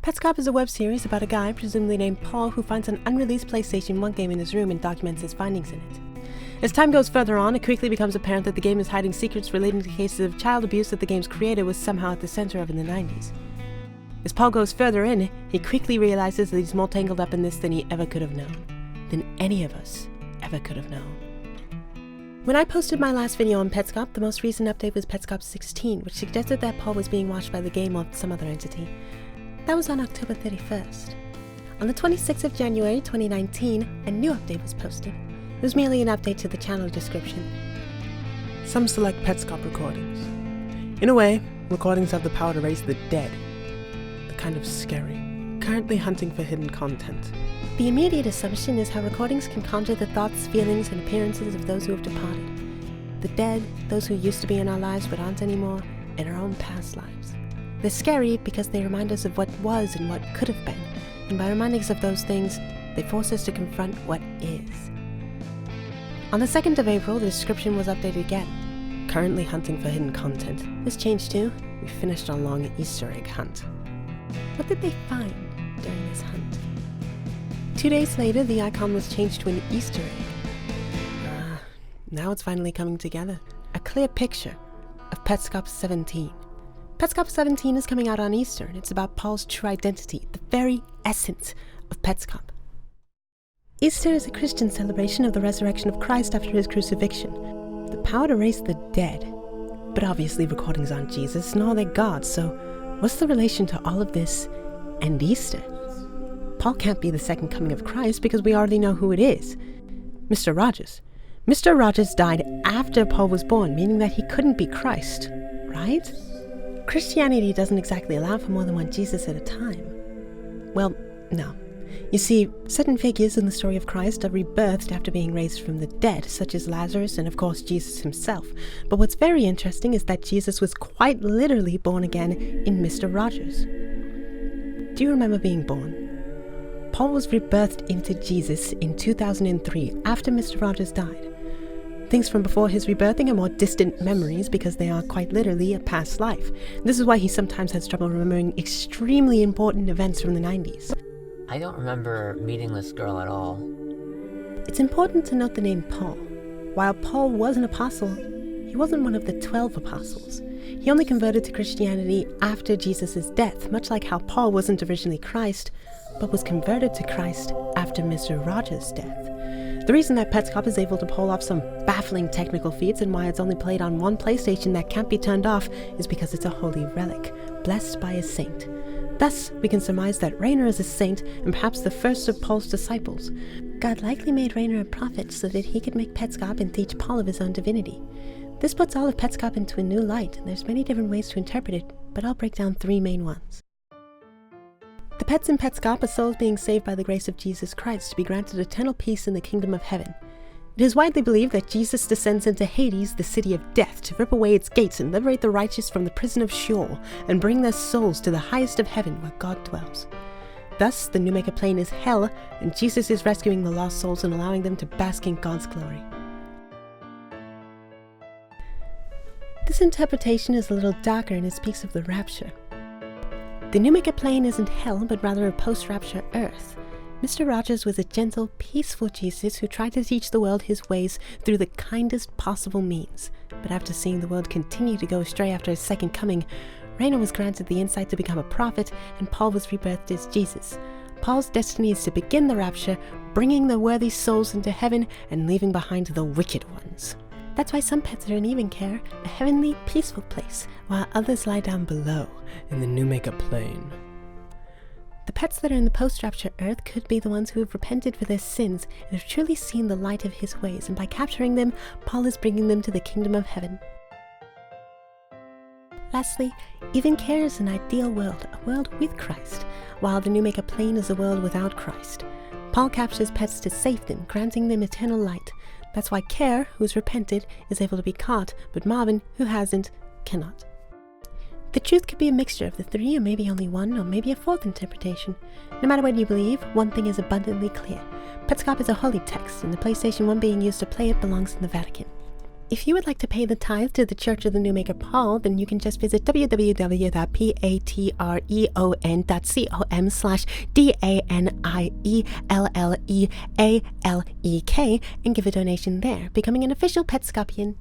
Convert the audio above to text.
Petscop is a web series about a guy, presumably named Paul, who finds an unreleased PlayStation 1 game in his room and documents his findings in it. As time goes further on, it quickly becomes apparent that the game is hiding secrets relating to cases of child abuse that the game's creator was somehow at the center of in the 90s. As Paul goes further in, he quickly realizes that he's more tangled up in this than he ever could have known. Than any of us ever could have known. When I posted my last video on Petscop, the most recent update was Petscop 16, which suggested that Paul was being watched by the game or some other entity. That was on October 31st. On the 26th of January 2019, a new update was posted. It was merely an update to the channel description. Some select Petscop recordings. In a way, recordings have the power to raise the dead. The kind of scary. Currently hunting for hidden content. The immediate assumption is how recordings can conjure the thoughts, feelings, and appearances of those who have departed. The dead, those who used to be in our lives but aren't anymore, in our own past lives. They're scary because they remind us of what was and what could have been, and by reminding us of those things, they force us to confront what is. On the 2nd of April, the description was updated again. Currently hunting for hidden content. This changed too. We finished our long Easter egg hunt. What did they find during this hunt? 2 days later, the icon was changed to an Easter egg. Now it's finally coming together. A clear picture of Petscop 17. Petscop 17 is coming out on Easter, and it's about Paul's true identity, the very essence of Petscop. Easter is a Christian celebration of the resurrection of Christ after his crucifixion, the power to raise the dead. But obviously recordings aren't Jesus, nor are they God, so what's the relation to all of this and Easter? Paul can't be the second coming of Christ because we already know who it is. Mr. Rogers. Mr. Rogers died after Paul was born, meaning that he couldn't be Christ, right? Christianity doesn't exactly allow for more than one Jesus at a time. Well, no. You see, certain figures in the story of Christ are rebirthed after being raised from the dead, such as Lazarus and of course Jesus himself. But what's very interesting is that Jesus was quite literally born again in Mr. Rogers. Do you remember being born? Paul was rebirthed into Jesus in 2003 after Mr. Rogers died. Things from before his rebirthing are more distant memories because they are quite literally a past life. This is why he sometimes has trouble remembering extremely important events from the 90s. I don't remember meeting this girl at all. It's important to note the name Paul. While Paul was an apostle, he wasn't one of the 12 apostles. He only converted to Christianity after Jesus' death, much like how Paul wasn't originally Christ, but was converted to Christ after Mr. Rogers' death. The reason that Petscop is able to pull off some baffling technical feats and why it's only played on one PlayStation that can't be turned off is because it's a holy relic, blessed by a saint. Thus, we can surmise that Rainer is a saint and perhaps the first of Paul's disciples. God likely made Rainer a prophet so that he could make Petscop and teach Paul of his own divinity. This puts all of Petscop into a new light, and there's many different ways to interpret it, but I'll break down 3 main ones. The pets in Petscop are souls being saved by the grace of Jesus Christ to be granted eternal peace in the kingdom of heaven. It is widely believed that Jesus descends into Hades, the city of death, to rip away its gates and liberate the righteous from the prison of Sheol, and bring their souls to the highest of heaven where God dwells. Thus, the New Maker plane is hell, and Jesus is rescuing the lost souls and allowing them to bask in God's glory. This interpretation is a little darker and it speaks of the rapture. The New Maker plane isn't hell, but rather a post-rapture earth. Mr. Rogers was a gentle, peaceful Jesus who tried to teach the world his ways through the kindest possible means. But after seeing the world continue to go astray after his second coming, Rainer was granted the insight to become a prophet, and Paul was rebirthed as Jesus. Paul's destiny is to begin the rapture, bringing the worthy souls into heaven and leaving behind the wicked ones. That's why some pets are in even care, a heavenly, peaceful place, while others lie down below, in the New Maker plane. The pets that are in the post-rapture earth could be the ones who have repented for their sins and have truly seen the light of his ways, and by capturing them, Paul is bringing them to the kingdom of heaven. Lastly, even care is an ideal world, a world with Christ, while the New Maker plane is a world without Christ. Paul captures pets to save them, granting them eternal light. That's why Care, who's repented, is able to be caught, but Marvin, who hasn't, cannot. The truth could be a mixture of the 3, or maybe only one, or maybe a 4th interpretation. No matter what you believe, one thing is abundantly clear. Petscop is a holy text, and the PlayStation 1 being used to play it belongs in the Vatican. If you would like to pay the tithe to the Church of the New Maker Paul, then you can just visit www.patreon.com/DANIELLEALEK and give a donation there, becoming an official Petscopian.